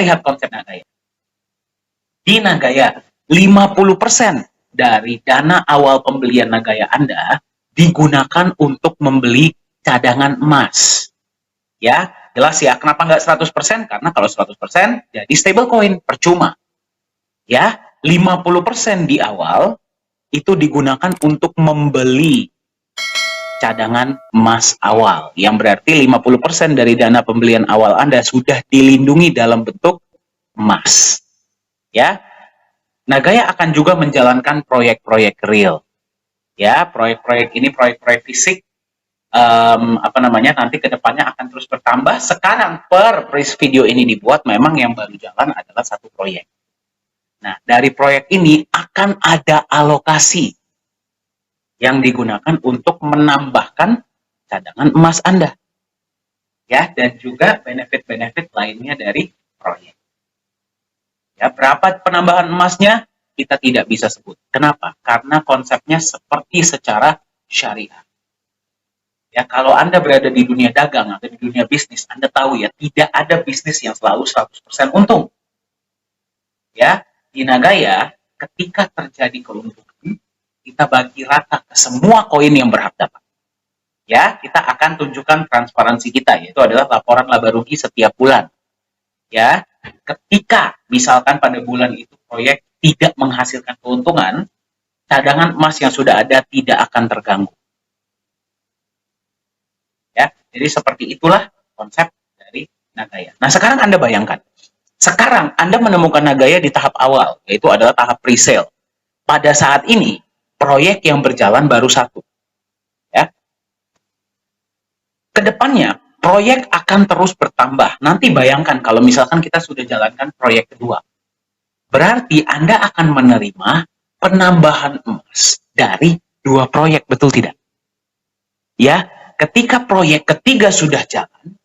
lihat konsep Nagaya. Di Nagaya, 50% dari dana awal pembelian Nagaya Anda digunakan untuk membeli cadangan emas. Ya, jelas ya. Kenapa nggak 100%? Karena kalau 100% jadi stablecoin, percuma. Ya, 50% di awal itu digunakan untuk membeli cadangan emas awal. Yang berarti 50% dari dana pembelian awal Anda sudah dilindungi dalam bentuk emas. Ya, Nagaya akan juga menjalankan proyek-proyek real. Ya, proyek-proyek ini proyek-proyek fisik. Nanti kedepannya akan terus bertambah. Sekarang per video ini dibuat, memang yang baru jalan adalah satu proyek. Nah, dari proyek ini akan ada alokasi yang digunakan untuk menambahkan cadangan emas Anda. Ya, dan juga benefit-benefit lainnya dari proyek. Ya, berapa penambahan emasnya kita tidak bisa sebut. Kenapa? Karena konsepnya seperti secara syariah. Ya, kalau Anda berada di dunia dagang atau di dunia bisnis, Anda tahu ya, tidak ada bisnis yang selalu 100% untung. Ya, di Nagaya, ketika terjadi keuntungan, kita bagi rata ke semua koin yang berhak dapat. Ya, kita akan tunjukkan transparansi kita, yaitu adalah laporan laba rugi setiap bulan. Ya, ketika misalkan pada bulan itu proyek tidak menghasilkan keuntungan, cadangan emas yang sudah ada tidak akan terganggu. Ya, jadi seperti itulah konsep dari Nagaya. Nah, sekarang Anda bayangkan, sekarang Anda menemukan Nagaya di tahap awal, yaitu adalah tahap pre-sale. Pada saat ini, proyek yang berjalan baru satu. Ya. Kedepannya, proyek akan terus bertambah. Nanti bayangkan kalau misalkan kita sudah jalankan proyek kedua. Berarti Anda akan menerima penambahan emas dari 2 proyek, betul tidak? Ya, ketika proyek ketiga sudah jalan,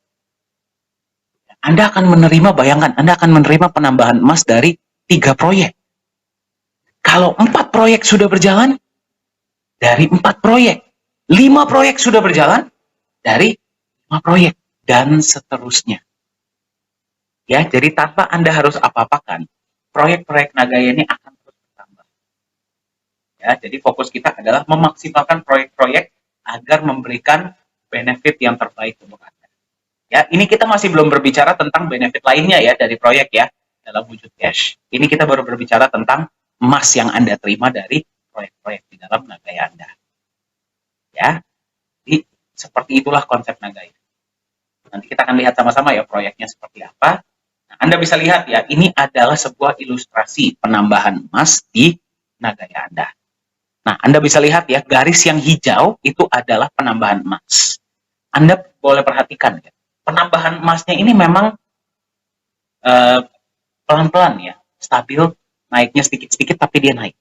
Anda akan menerima, bayangkan, Anda akan menerima penambahan emas dari 3 proyek. Kalau 4 proyek sudah berjalan, dari 4 proyek. 5 proyek sudah berjalan, dari 5 proyek. Dan seterusnya. Ya, jadi tanpa Anda harus apa-apakan, proyek-proyek Nagaya ini akan terus bertambah. Ya, jadi fokus kita adalah memaksimalkan proyek-proyek agar memberikan benefit yang terbaik untuk Anda. Ya, ini kita masih belum berbicara tentang benefit lainnya ya dari proyek ya, dalam wujud cash. Ini kita baru berbicara tentang emas yang Anda terima dari proyek-proyek di dalam Nagaya Anda. Ya, jadi seperti itulah konsep Nagaya. Nanti kita akan lihat sama-sama ya proyeknya seperti apa. Nah, Anda bisa lihat ya, ini adalah sebuah ilustrasi penambahan emas di Nagaya Anda. Nah, Anda bisa lihat ya, garis yang hijau itu adalah penambahan emas. Anda boleh perhatikan ya, penambahan emasnya ini memang pelan-pelan ya, stabil, naiknya sedikit-sedikit tapi dia naik.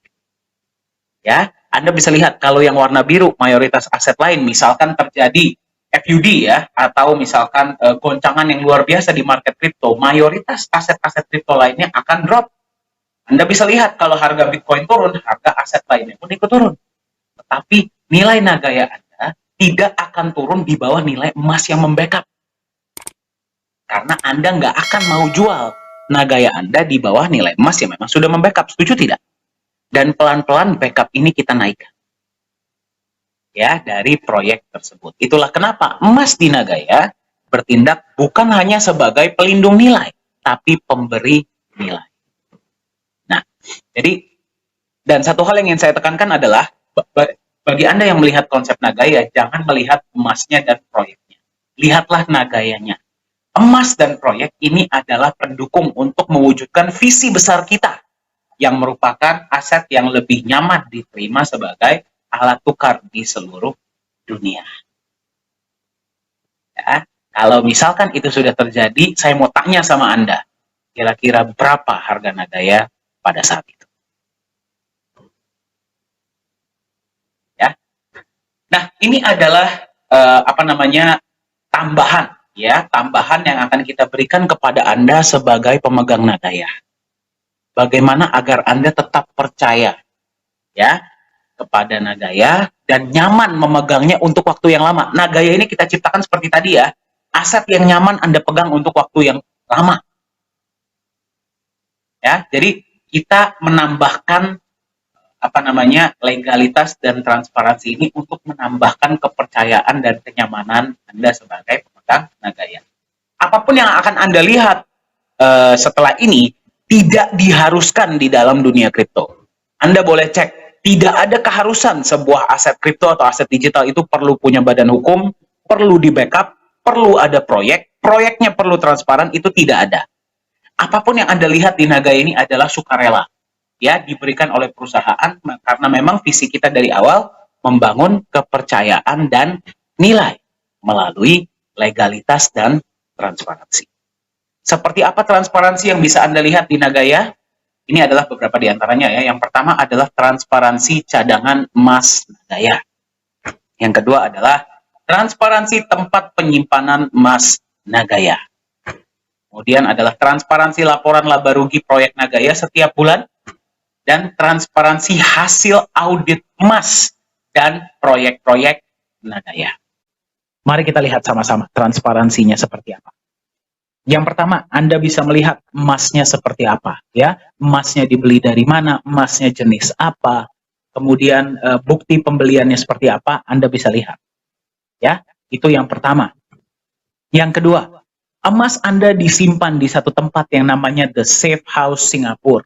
Ya, Anda bisa lihat kalau yang warna biru mayoritas aset lain, misalkan terjadi FUD ya, atau misalkan goncangan yang luar biasa di market kripto, mayoritas aset-aset kripto lainnya akan drop. Anda bisa lihat kalau harga Bitcoin turun, harga aset lainnya pun ikut turun. Tetapi nilai Nagaya Anda tidak akan turun di bawah nilai emas yang membackup. Karena Anda nggak akan mau jual Nagaya Anda di bawah nilai emas yang memang sudah membackup. Setuju tidak? Dan pelan-pelan backup ini kita naikkan. Ya, dari proyek tersebut. Itulah kenapa emas di Nagaya bertindak bukan hanya sebagai pelindung nilai, tapi pemberi nilai. Nah, jadi, dan satu hal yang ingin saya tekankan adalah, bagi Anda yang melihat konsep Nagaya, jangan melihat emasnya dan proyeknya. Lihatlah Nagayanya. Emas dan proyek ini adalah pendukung untuk mewujudkan visi besar kita, yang merupakan aset yang lebih nyaman diterima sebagai alat tukar di seluruh dunia. Ya, kalau misalkan itu sudah terjadi, saya mau tanya sama Anda, kira-kira berapa harga Nagaya pada saat itu? Ya, nah ini adalah tambahan, ya, tambahan yang akan kita berikan kepada Anda sebagai pemegang Nagaya. Bagaimana agar Anda tetap percaya, ya, kepada Nagaya dan nyaman memegangnya untuk waktu yang lama. Nagaya ini kita ciptakan seperti tadi ya, aset yang nyaman Anda pegang untuk waktu yang lama. Ya, jadi kita menambahkan legalitas dan transparansi ini untuk menambahkan kepercayaan dan kenyamanan Anda sebagai pemegang Nagaya. Apapun yang akan Anda lihat setelah ini tidak diharuskan di dalam dunia kripto. Anda boleh cek, tidak ada keharusan sebuah aset kripto atau aset digital itu perlu punya badan hukum, perlu di backup, perlu ada proyeknya perlu transparan, itu tidak ada. Apapun yang Anda lihat di Nagaya ini adalah sukarela, ya, diberikan oleh perusahaan karena memang visi kita dari awal membangun kepercayaan dan nilai melalui legalitas dan transparansi. Seperti apa transparansi yang bisa Anda lihat di Nagaya? Ini adalah beberapa di antaranya ya. Yang pertama adalah transparansi cadangan emas Nagaya. Yang kedua adalah transparansi tempat penyimpanan emas Nagaya. Kemudian adalah transparansi laporan laba rugi proyek Nagaya setiap bulan dan transparansi hasil audit emas dan proyek-proyek Nagaya. Mari kita lihat sama-sama transparansinya seperti apa. Yang pertama, Anda bisa melihat emasnya seperti apa, ya. Emasnya dibeli dari mana, emasnya jenis apa, kemudian bukti pembeliannya seperti apa, Anda bisa lihat. Ya, itu yang pertama. Yang kedua, emas Anda disimpan di satu tempat yang namanya The Safe House Singapura.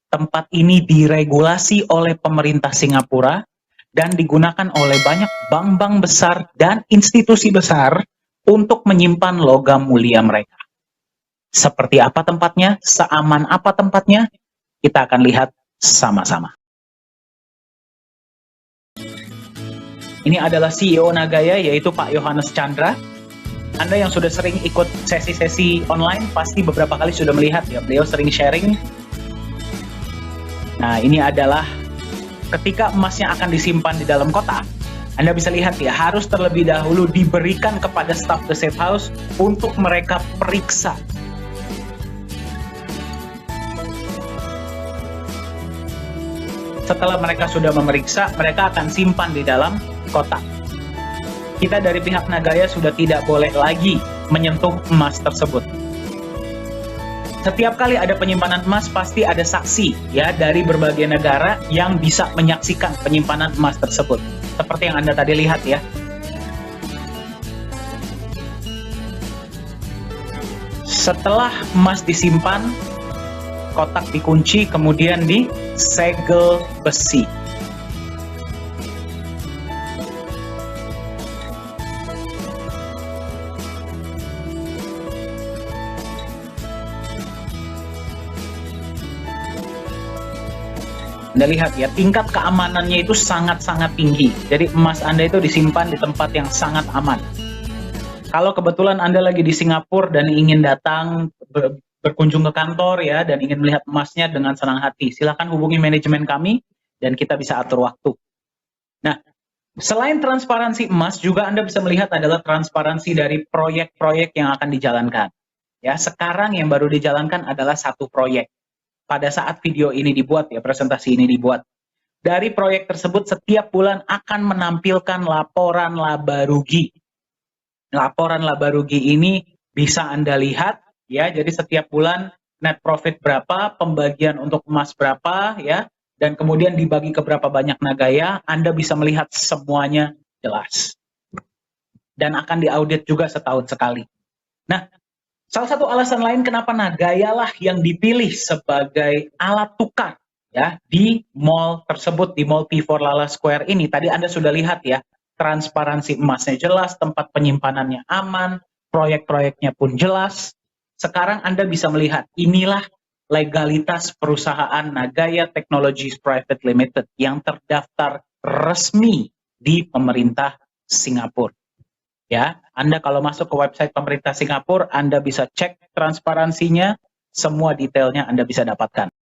Tempat ini diregulasi oleh pemerintah Singapura dan digunakan oleh banyak bank-bank besar dan institusi besar untuk menyimpan logam mulia mereka. Seperti apa tempatnya? Seaman apa tempatnya? Kita akan lihat sama-sama. Ini adalah CEO Nagaya, yaitu Pak Yohanes Chandra. Anda yang sudah sering ikut sesi-sesi online, pasti beberapa kali sudah melihat ya, beliau sering sharing. Nah, ini adalah ketika emasnya akan disimpan di dalam kotak. Anda bisa lihat ya, harus terlebih dahulu diberikan kepada staf The Safe House untuk mereka periksa. Setelah mereka sudah memeriksa, mereka akan simpan di dalam kotak. Kita dari pihak Nagaya sudah tidak boleh lagi menyentuh emas tersebut. Setiap kali ada penyimpanan emas, pasti ada saksi ya dari berbagai negara yang bisa menyaksikan penyimpanan emas tersebut. Seperti yang Anda tadi lihat ya. Setelah emas disimpan, kotak dikunci, kemudian disegel besi. Anda lihat ya, tingkat keamanannya itu sangat-sangat tinggi. Jadi emas Anda itu disimpan di tempat yang sangat aman. Kalau kebetulan Anda lagi di Singapura dan ingin datang berkunjung ke kantor ya, dan ingin melihat emasnya dengan senang hati, silakan hubungi manajemen kami dan kita bisa atur waktu. Nah, selain transparansi emas, juga Anda bisa melihat adalah transparansi dari proyek-proyek yang akan dijalankan. Ya, sekarang yang baru dijalankan adalah satu proyek. Pada saat video ini dibuat ya, presentasi ini dibuat. Dari proyek tersebut setiap bulan akan menampilkan laporan laba rugi. Laporan laba rugi ini bisa Anda lihat ya, jadi setiap bulan net profit berapa, pembagian untuk emas berapa ya, dan kemudian dibagi ke berapa banyak Nagaya, Anda bisa melihat semuanya jelas. Dan akan diaudit juga setahun sekali. Nah, salah satu alasan lain kenapa Nagaya lah yang dipilih sebagai alat tukar ya di mall tersebut, di Mall P4 Lala Square ini. Tadi Anda sudah lihat ya, transparansi emasnya jelas, tempat penyimpanannya aman, proyek-proyeknya pun jelas. Sekarang Anda bisa melihat inilah legalitas perusahaan Nagaya Technologies Private Limited yang terdaftar resmi di pemerintah Singapura. Ya, Anda kalau masuk ke website pemerintah Singapura, Anda bisa cek transparansinya, semua detailnya Anda bisa dapatkan.